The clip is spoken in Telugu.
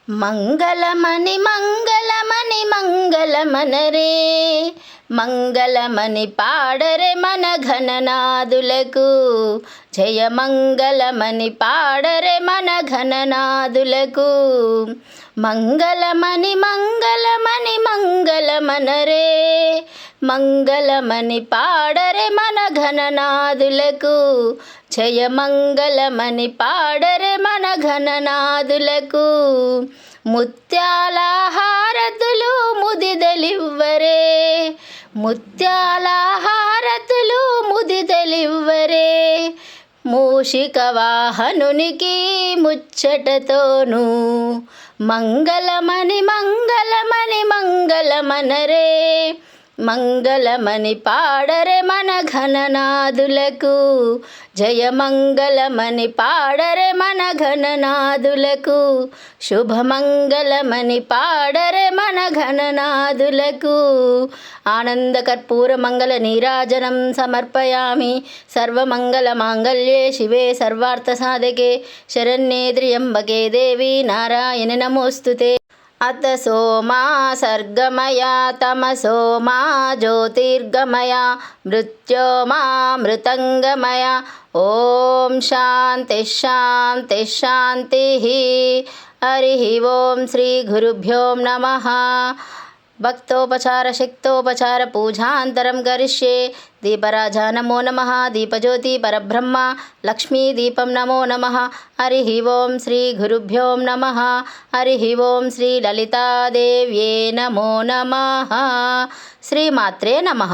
మంగళమని మంగళమని మంగళమనరే, మంగళమని పాడరే మన ఘననాదులకు. జయ మంగళమని పాడరే మన ఘననాదులకు. మంగళమని మంగళమని మంగళమనరే, మంగళమని పాడరే మన ఘననాదులకు. జయ మంగళమని పాడరే మన ఘననాదులకు. ముత్యాల హారతులు ముదిదలివ్వరే, ముత్యాల హారతులు ముదిదలివ్వరే. మూషిక వాహనునికి ముచ్చటతోను, మంగళమని మంగళమని మంగళమనరే, మంగళమని పాడరే మన ఘననాదులకు. జయ మంగళమని పాడరే మన ఘననాదులకు. శుభమంగళమని పాడరే మన ఘననాదులకు. ఆనందకర్పూర మంగళ నీరాజనం సమర్పయామి. సర్వమంగళ మాంగళ్యే శివే సర్వార్థ సాధకే శరణ్యే త్ర్యంబకే దేవి నారాయణి నమోస్తుతే. అత సోమా సర్గమయ తమసో మా జ్యోతిర్గమయ మృత్యోమా మృతంగమయ. ఓం శాంతి శాంతి శాంతి. హరి ఓం శ్రీ గురుభ్యో నమః. భక్తోపచార శక్తోపచార పూజాంతరం కరిష్యే. దీపరాజా నమో నమః. దీపజ్యోతి పరబ్రహ్మ లక్ష్మీ దీపం నమో నమః. హరి ఓం శ్రీ గురుభ్యో నమః. హరి ఓం శ్రీ లలితాదేవ్యే నమో నమః. శ్రీమాత్రే నమః.